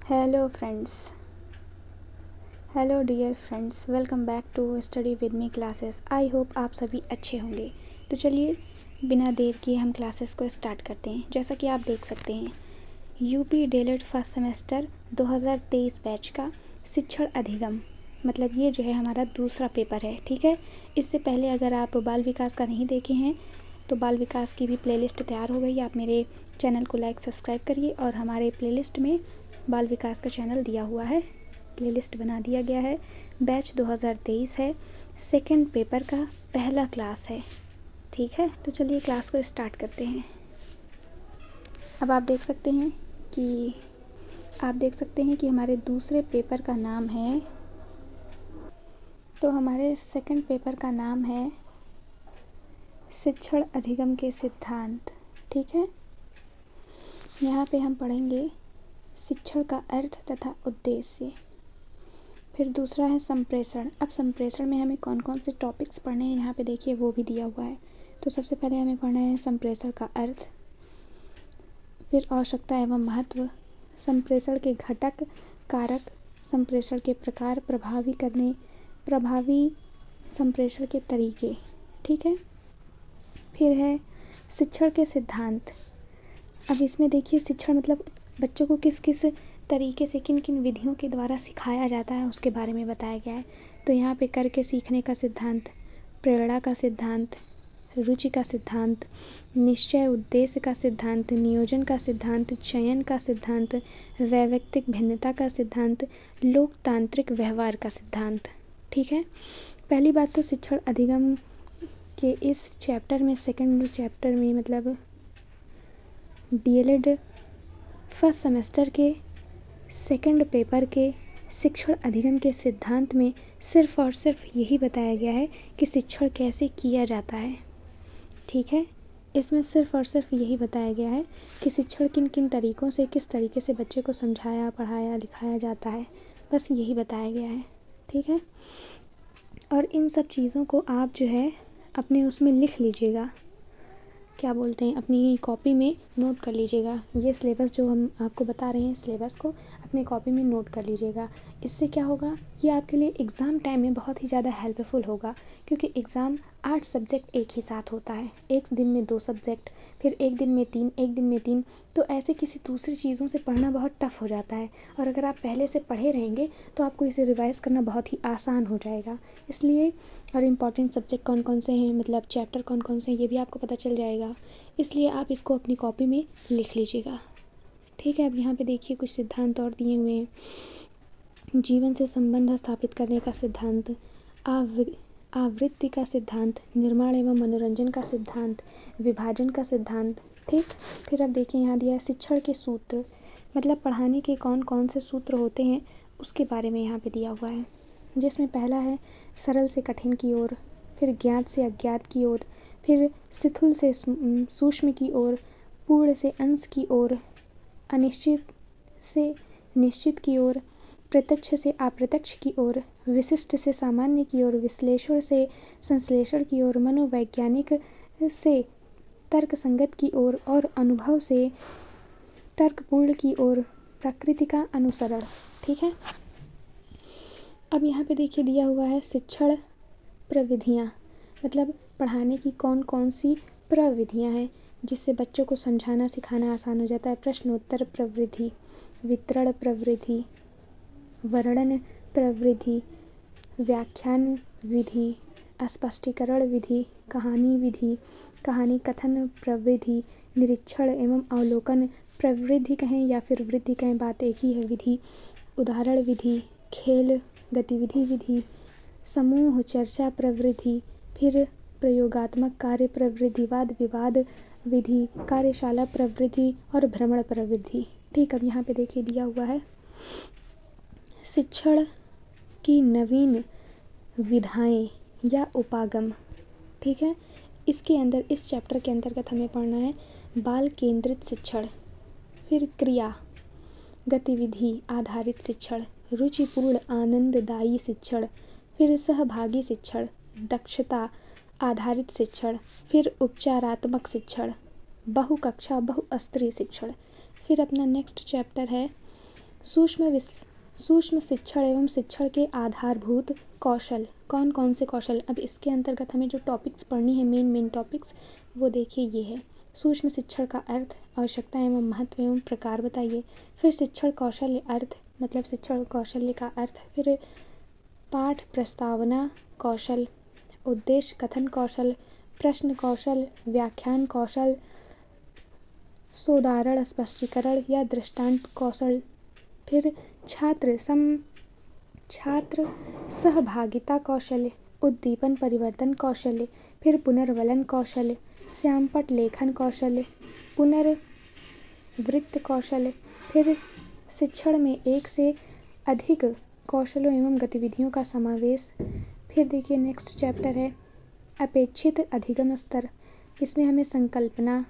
Hello friends, hello dear friends, welcome back to study with me classes. I hope आप सभी अच्छे होंगे। तो चलिए बिना देर किए हम क्लासेस को स्टार्ट करते हैं। जैसा कि आप देख सकते हैं, UP DElEd first semester 2023 batch का शिक्षण अधिगम, मतलब ये जो है हमारा दूसरा पेपर है। ठीक है, इससे पहले अगर आप बाल विकास का नहीं देखे हैं तो बाल विकास की भी प्लेलिस्ट तैयार हो गई। आप मेरे चैनल को लाइक सब्सक्राइब करिए और हमारे प्लेलिस्ट में बाल विकास का चैनल दिया हुआ है, प्लेलिस्ट बना दिया गया है। बैच 2023 है, सेकंड पेपर का पहला क्लास है। ठीक है, तो चलिए क्लास को स्टार्ट करते हैं। अब आप देख सकते हैं कि हमारे दूसरे पेपर का नाम है, तो हमारे सेकंड पेपर का नाम है शिक्षण अधिगम के सिद्धांत। ठीक है, यहाँ पे हम पढ़ेंगे शिक्षण का अर्थ तथा उद्देश्य। फिर दूसरा है संप्रेषण। अब संप्रेषण में हमें कौन कौन से टॉपिक्स पढ़ने हैं यहाँ पे देखिए वो भी दिया हुआ है। तो सबसे पहले हमें पढ़ना है संप्रेषण का अर्थ, फिर आवश्यकता एवं महत्व, संप्रेषण के घटक कारक, संप्रेषण के प्रकार, प्रभावी संप्रेषण के तरीके। ठीक है, फिर है शिक्षण के सिद्धांत। अब इसमें देखिए शिक्षण मतलब बच्चों को किस किस तरीके से किन किन विधियों के द्वारा सिखाया जाता है उसके बारे में बताया गया है। तो यहाँ पे करके सीखने का सिद्धांत, प्रेरणा का सिद्धांत, रुचि का सिद्धांत, निश्चय उद्देश्य का सिद्धांत, नियोजन का सिद्धांत, चयन का सिद्धांत, वैयक्तिक भिन्नता का सिद्धांत, लोकतांत्रिक व्यवहार का सिद्धांत। ठीक है, पहली बात तो शिक्षण अधिगम के इस चैप्टर में, सेकंड चैप्टर में मतलब डीएलएड फर्स्ट सेमेस्टर के सेकंड पेपर के शिक्षण अधिगम के सिद्धांत में सिर्फ़ और सिर्फ यही बताया गया है कि शिक्षण कैसे किया जाता है। ठीक है, इसमें सिर्फ़ और सिर्फ यही बताया गया है कि शिक्षण किन किन तरीक़ों से, किस तरीके से बच्चे को समझाया, पढ़ाया, लिखाया जाता है, बस यही बताया गया है। ठीक है, और इन सब चीज़ों को आप जो है अपने उसमें लिख लीजिएगा, क्या बोलते हैं, अपनी कॉपी में नोट कर लीजिएगा। ये सिलेबस जो हम आपको बता रहे हैं, सिलेबस को अपनी कॉपी में नोट कर लीजिएगा। इससे क्या होगा, ये आपके लिए एग्ज़ाम टाइम में बहुत ही ज़्यादा हेल्पफुल होगा, क्योंकि एग्ज़ाम 8 सब्जेक्ट एक ही साथ होता है। एक दिन में 2 सब्जेक्ट, फिर एक दिन में 3, एक दिन में 3, तो ऐसे किसी दूसरी चीज़ों से पढ़ना बहुत टफ हो जाता है। और अगर आप पहले से पढ़े रहेंगे तो आपको इसे रिवाइज़ करना बहुत ही आसान हो जाएगा। इसलिए और इम्पॉर्टेंट सब्जेक्ट कौन कौन से हैं, मतलब चैप्टर कौन कौन से हैं, ये भी आपको पता चल जाएगा। इसलिए आप इसको अपनी कॉपी में लिख लीजिएगा। ठीक है, अब यहाँ पे देखिए कुछ सिद्धांत और दिए हुए हैं। जीवन से संबंध स्थापित करने का सिद्धांत, आवृत्ति का सिद्धांत, निर्माण एवं मनोरंजन का सिद्धांत, विभाजन का सिद्धांत। ठीक, फिर अब देखिए यहाँ दिया है शिक्षण के सूत्र, मतलब पढ़ाने के कौन कौन से सूत्र होते हैं उसके बारे में यहाँ पे दिया हुआ है, जिसमें पहला है सरल से कठिन की ओर, फिर ज्ञात से अज्ञात की ओर, फिर शिथिल से सूक्ष्म की ओर, पूर्ण से अंश की ओर, अनिश्चित से निश्चित की ओर, प्रत्यक्ष से अप्रत्यक्ष की ओर, विशिष्ट से सामान्य की ओर, विश्लेषण से संश्लेषण की ओर, मनोवैज्ञानिक से तर्क संगत की ओर और अनुभव से तर्कपूर्ण की ओर, प्रकृति का अनुसरण। ठीक है, अब यहाँ पे देखिए दिया हुआ है शिक्षण प्रविधियाँ, मतलब पढ़ाने की कौन कौन सी प्रविधियाँ हैं जिससे बच्चों को समझाना सिखाना आसान हो जाता है। प्रश्नोत्तर प्रवृत्ति, वितरण प्रवृत्ति, वर्णन प्रवृत्ति, व्याख्यान विधि, स्पष्टीकरण विधि, कहानी विधि, कहानी कथन प्रवृत्ति, निरीक्षण एवं अवलोकन प्रवृत्ति कहें या फिर वृद्धि कहें, बात एक ही है, विधि, उदाहरण विधि, खेल गतिविधि विधि, समूह चर्चा प्रवृत्ति, फिर प्रयोगात्मक कार्य प्रवृत्ति, वाद विवाद विधि, कार्यशाला प्रवृत्ति और भ्रमण प्रवृत्ति। ठीक, अब यहाँ पे देखिए दिया हुआ है शिक्षण की नवीन विधाएं या उपागम। ठीक है, इसके अंदर, इस चैप्टर के अंतर्गत हमें पढ़ना है बाल केंद्रित शिक्षण, फिर क्रिया गतिविधि आधारित शिक्षण, रुचिपूर्ण आनंददायी शिक्षण, फिर सहभागी शिक्षण, दक्षता आधारित शिक्षण, फिर उपचारात्मक शिक्षण, बहुकक्षा बहुस्तरीय शिक्षण। फिर अपना नेक्स्ट चैप्टर है सूक्ष्म शिक्षण एवं शिक्षण के आधारभूत कौशल कौन कौन से कौशल। अब इसके अंतर्गत हमें जो टॉपिक्स पढ़नी है मेन टॉपिक्स वो देखिए ये है। सूक्ष्म शिक्षण का अर्थ, आवश्यकता एवं महत्व एवं प्रकार बताइए। फिर शिक्षण कौशल्य अर्थ मतलब शिक्षण कौशल्य का अर्थ। फिर पाठ प्रस्तावना कौशल, उद्देश्य कथन कौशल, प्रश्न कौशल, व्याख्यान कौशल, सोदाहरण स्पष्टीकरण या दृष्टांत कौशल। फिर छात्र सहभागिता कौशल्य, उद्दीपन परिवर्तन कौशल्य। फिर पुनर्वलन कौशल्य, श्यामपट्ट लेखन कौशल्य, पुनर्वृत्त कौशल्य। फिर शिक्षण में एक से अधिक कौशलों एवं गतिविधियों का समावेश। फिर देखिए नेक्स्ट चैप्टर है अपेक्षित अधिगम स्तर। इसमें हमें संकल्पना,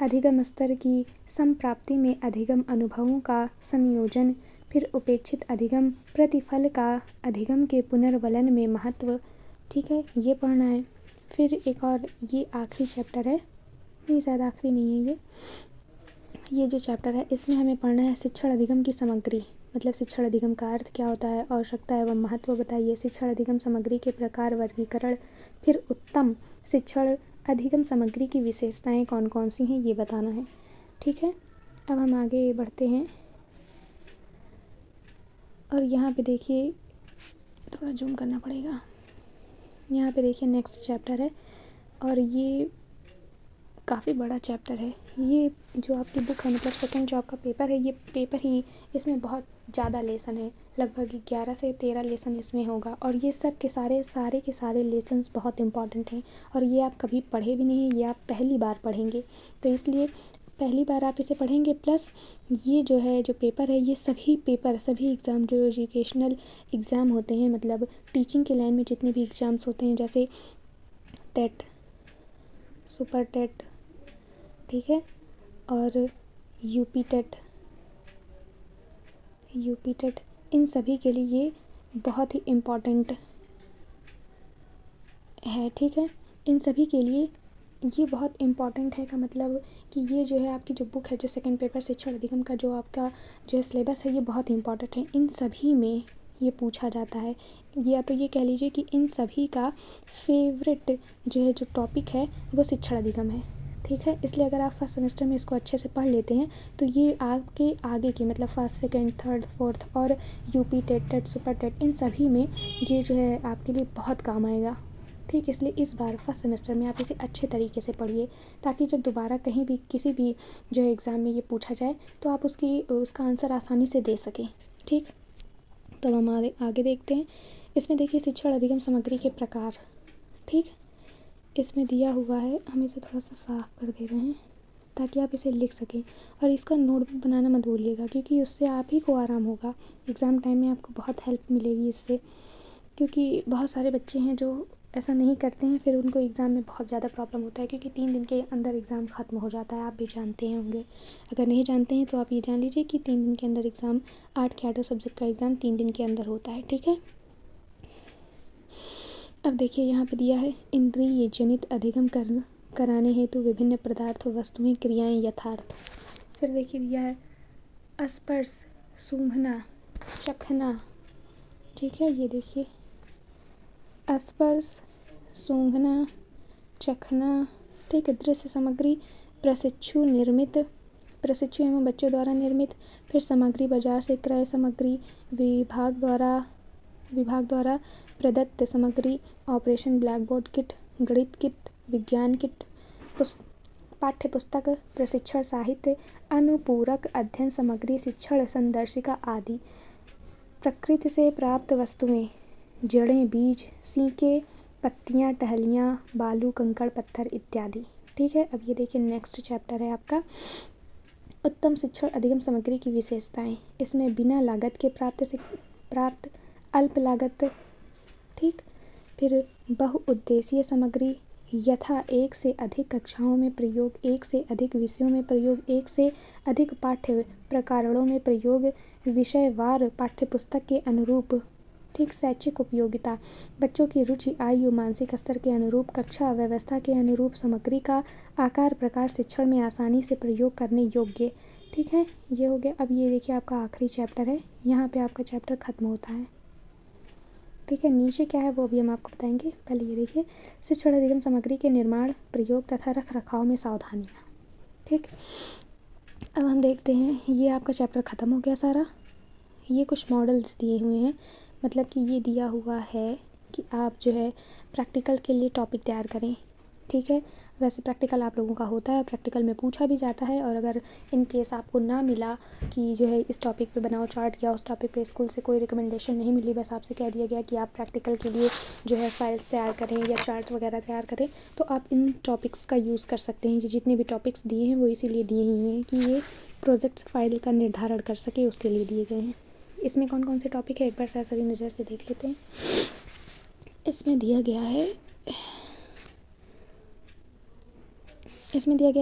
अधिगम स्तर की संप्राप्ति में अधिगम अनुभवों का संयोजन। फिर उपेक्षित अधिगम, प्रतिफल का अधिगम के पुनर्वलन में महत्व। ठीक है, ये पढ़ना है। फिर एक और ये आखिरी चैप्टर है, नहीं शायद आखिरी नहीं है ये जो चैप्टर है इसमें हमें पढ़ना है शिक्षण अधिगम की सामग्री। मतलब शिक्षण अधिगम का अर्थ क्या होता है, आवश्यकता एवं महत्व बताइए। शिक्षण अधिगम सामग्री के प्रकार वर्गीकरण। फिर उत्तम शिक्षण अधिगम सामग्री की विशेषताएं कौन कौन सी हैं ये बताना है। ठीक है, अब हम आगे बढ़ते हैं और यहाँ पे देखिए थोड़ा जूम करना पड़ेगा। यहाँ पे देखिए नेक्स्ट चैप्टर है और ये काफ़ी बड़ा चैप्टर है। ये जो आपकी बुक है मतलब सेकंड जो आपका पेपर है ये पेपर ही इसमें बहुत ज़्यादा लेसन है, लगभग 11 से 13 लेसन इसमें होगा और ये सब के सारे लेसन्स बहुत इंपॉर्टेंट हैं और ये आप कभी पढ़े भी नहीं, ये आप पहली बार पढ़ेंगे। तो इसलिए पहली बार आप इसे पढ़ेंगे प्लस ये जो है जो पेपर है ये सभी एग्ज़ाम जो एजुकेशनल एग्ज़ाम होते हैं मतलब टीचिंग के लाइन में जितने भी एग्ज़ाम्स होते हैं जैसे टेट, सुपर टेट, ठीक है, और यूपी टेट, इन सभी के लिए ये बहुत ही इम्पॉर्टेंट है। ठीक है, इन सभी के लिए ये बहुत इम्पॉर्टेंट है का मतलब कि ये जो है आपकी जो बुक है जो सेकंड पेपर शिक्षण अधिगम का जो आपका जो है सिलेबस है ये बहुत इम्पॉर्टेंट है। इन सभी में ये पूछा जाता है, या तो ये कह लीजिए कि इन सभी का फेवरेट जो है जो टॉपिक है वो शिक्षण अधिगम है। ठीक है, इसलिए अगर आप फर्स्ट सेमेस्टर में इसको अच्छे से पढ़ लेते हैं तो ये आपके आगे की मतलब फर्स्ट सेकंड थर्ड फोर्थ और यूपी टेट सुपर टेट इन सभी में ये जो है आपके लिए बहुत काम आएगा। ठीक, इसलिए इस बार फर्स्ट सेमेस्टर में आप इसे अच्छे तरीके से पढ़िए ताकि जब दोबारा कहीं भी किसी भी जो है एग्ज़ाम में ये पूछा जाए तो आप उसका आंसर आसानी से दे सकें। ठीक, तो हम आगे देखते हैं। इसमें देखिए शिक्षण अधिगम सामग्री के प्रकार। ठीक, इसमें दिया हुआ है, हम इसे थोड़ा सा साफ कर दे रहे हैं ताकि आप इसे लिख सकें और इसका नोटबुक बनाना मत भूलिएगा क्योंकि उससे आप ही को आराम होगा। एग्ज़ाम टाइम में आपको बहुत हेल्प मिलेगी इससे, क्योंकि बहुत सारे बच्चे हैं जो ऐसा नहीं करते हैं फिर उनको एग्ज़ाम में बहुत ज़्यादा प्रॉब्लम होता है क्योंकि 3 दिन के अंदर एग्ज़ाम ख़त्म हो जाता है। आप भी जानते हैं होंगे, अगर नहीं जानते हैं तो आप ये जान लीजिए कि 3 दिन के अंदर एग्ज़ाम 8 के 8 सब्जेक्ट का एग्ज़ाम 3 दिन के अंदर होता है। ठीक है, अब देखिए यहाँ पे दिया है इंद्रिय जनित अधिगम कराने हेतु विभिन्न पदार्थ वस्तुएं क्रियाएं यथार्थ। फिर देखिए दिया है स्पर्श, सूंघना, चखना। ठीक है, ये देखिए स्पर्श, सूंघना, चखना। ठीक है, दृश्य सामग्री प्रशिक्षु एवं बच्चों द्वारा निर्मित। फिर सामग्री बाजार से क्रय सामग्री, विभाग द्वारा प्रदत्त सामग्री, ऑपरेशन ब्लैक बोर्ड किट, गणित किट, विज्ञान किट, पाठ्य पुस्तक, प्रशिक्षण साहित्य, अनुपूरक अध्ययन सामग्री, शिक्षण संदर्शिका आदि। प्रकृति से प्राप्त वस्तुएं, जड़ें, बीज, सीके, पत्तियां, टहनियाँ, बालू, कंकड़, पत्थर इत्यादि। ठीक है, अब ये देखिए नेक्स्ट चैप्टर है आपका उत्तम शिक्षण अधिगम सामग्री की विशेषताएं। इसमें बिना लागत के प्राप्त अल्प लागत। ठीक, फिर बहुउद्देशीय सामग्री यथा एक से अधिक कक्षाओं में प्रयोग, एक से अधिक विषयों में प्रयोग, एक से अधिक पाठ्य प्रकारों में प्रयोग, विषयवार पाठ्यपुस्तक के अनुरूप। ठीक, शैक्षिक उपयोगिता बच्चों की रुचि, आयु, मानसिक स्तर के अनुरूप, कक्षा व्यवस्था के अनुरूप सामग्री का आकार प्रकार शिक्षण में आसानी से प्रयोग करने योग्य। ठीक है, ये हो गया। अब ये देखिए आपका आखिरी चैप्टर है, यहाँ पे आपका चैप्टर ख़त्म होता है। ठीक है, नीचे क्या है वो अभी हम आपको बताएंगे। पहले ये देखिए, शिक्षण अधिगम सामग्री के निर्माण, प्रयोग तथा रख रखाव में सावधानियाँ। ठीक, अब हम देखते हैं, ये आपका चैप्टर ख़त्म हो गया सारा। ये कुछ मॉडल्स दिए हुए हैं, मतलब कि ये दिया हुआ है कि आप जो है प्रैक्टिकल के लिए टॉपिक तैयार करें। ठीक है, वैसे प्रैक्टिकल आप लोगों का होता है, प्रैक्टिकल में पूछा भी जाता है, और अगर इन केस आपको ना मिला कि जो है इस टॉपिक पे बनाओ चार्ट, या उस टॉपिक पे स्कूल से कोई रिकमेंडेशन नहीं मिली, बस आपसे कह दिया गया कि आप प्रैक्टिकल के लिए जो है फाइल्स तैयार करें या चार्ट वगैरह तैयार करें, तो आप इन टॉपिक्स का यूज़ कर सकते हैं। ये जितने भी टॉपिक्स दिए हैं वो इसीलिए दिए हुए हैं कि ये प्रोजेक्ट फाइल का निर्धारण कर सके, उसके लिए दिए गए हैं। इसमें कौन कौन से टॉपिक है एक बार सरसरी नज़र से देख लेते हैं। इसमें दिया गया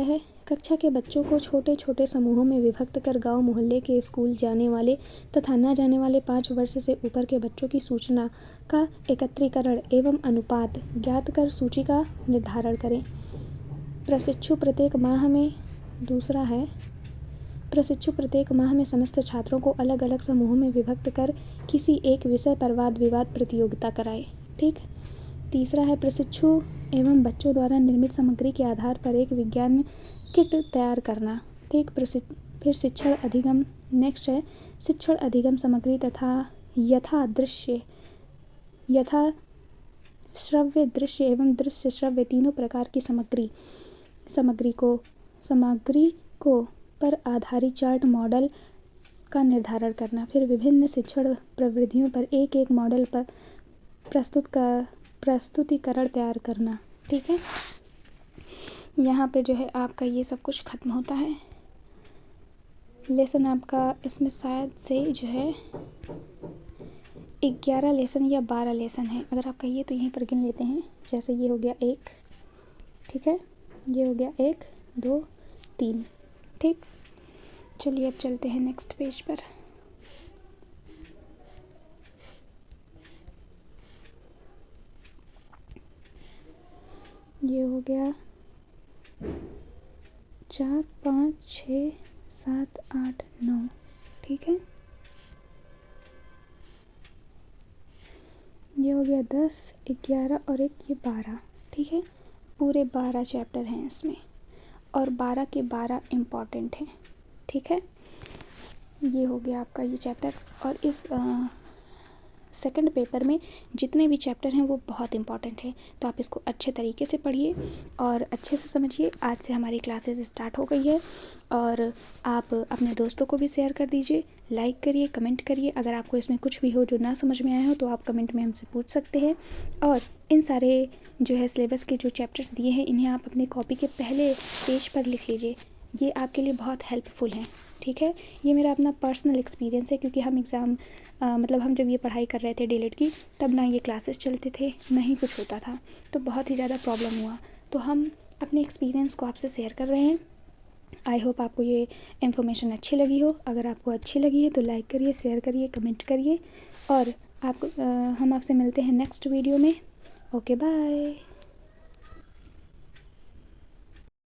है कक्षा के बच्चों को छोटे छोटे समूहों में विभक्त कर गांव मोहल्ले के स्कूल जाने वाले तथा न जाने वाले 5 वर्ष से ऊपर के बच्चों की सूचना का एकत्रीकरण एवं अनुपात ज्ञात कर सूची का निर्धारण करें। प्रशिक्षु प्रत्येक माह में समस्त छात्रों को अलग अलग समूहों में विभक्त कर किसी एक विषय पर वाद विवाद प्रतियोगिता कराए। ठीक, तीसरा है प्रशिक्षु एवं बच्चों द्वारा निर्मित सामग्री के आधार पर एक विज्ञान किट तैयार करना। ठीक, फिर शिक्षण अधिगम, नेक्स्ट है शिक्षण अधिगम सामग्री तथा यथा श्रव्य दृश्य एवं दृश्य श्रव्य तीनों प्रकार की सामग्री को पर आधारित चार्ट मॉडल का निर्धारण करना। फिर विभिन्न शिक्षण प्रविधियों पर एक एक मॉडल पर प्रस्तुतिकरण तैयार करना। ठीक है, यहाँ पे जो है आपका ये सब कुछ ख़त्म होता है। लेसन आपका इसमें शायद से जो है 11 लेसन या 12 लेसन है। अगर आप कहिए तो यहीं पर गिन लेते हैं। जैसे ये हो गया 1, ठीक है, ये हो गया 1 2 3। ठीक, चलिए अब चलते हैं नेक्स्ट पेज पर। ये हो गया 4 5 6 7 8 9। ठीक है, ये हो गया 10 11 और एक ये 12। ठीक है, पूरे 12 चैप्टर हैं इसमें, और 12 के 12 इम्पॉर्टेंट हैं। ठीक है, ये हो गया आपका ये चैप्टर। और इस सेकंड पेपर में जितने भी चैप्टर हैं वो बहुत इंपॉर्टेंट हैं, तो आप इसको अच्छे तरीके से पढ़िए और अच्छे से समझिए। आज से हमारी क्लासेस स्टार्ट हो गई है, और आप अपने दोस्तों को भी शेयर कर दीजिए, लाइक करिए, कमेंट करिए। अगर आपको इसमें कुछ भी हो जो ना समझ में आया हो तो आप कमेंट में हमसे पूछ सकते हैं। और इन सारे जो है सिलेबस के जो चैप्टर्स दिए हैं इन्हें आप अपने कॉपी के पहले पेज पर लिख लीजिए, ये आपके लिए बहुत हेल्पफुल हैं। ठीक है, ये मेरा अपना पर्सनल एक्सपीरियंस है, क्योंकि हम मतलब हम जब ये पढ़ाई कर रहे थे डीएलएड की, तब ना ये क्लासेस चलते थे ना ही कुछ होता था, तो बहुत ही ज़्यादा प्रॉब्लम हुआ। तो हम अपने एक्सपीरियंस को आपसे शेयर कर रहे हैं। आई होप आपको ये इन्फॉर्मेशन अच्छी लगी हो। अगर आपको अच्छी लगी है तो लाइक करिए, शेयर करिए, कमेंट करिए, और हम आपसे मिलते हैं नेक्स्ट वीडियो में। Okay, bye.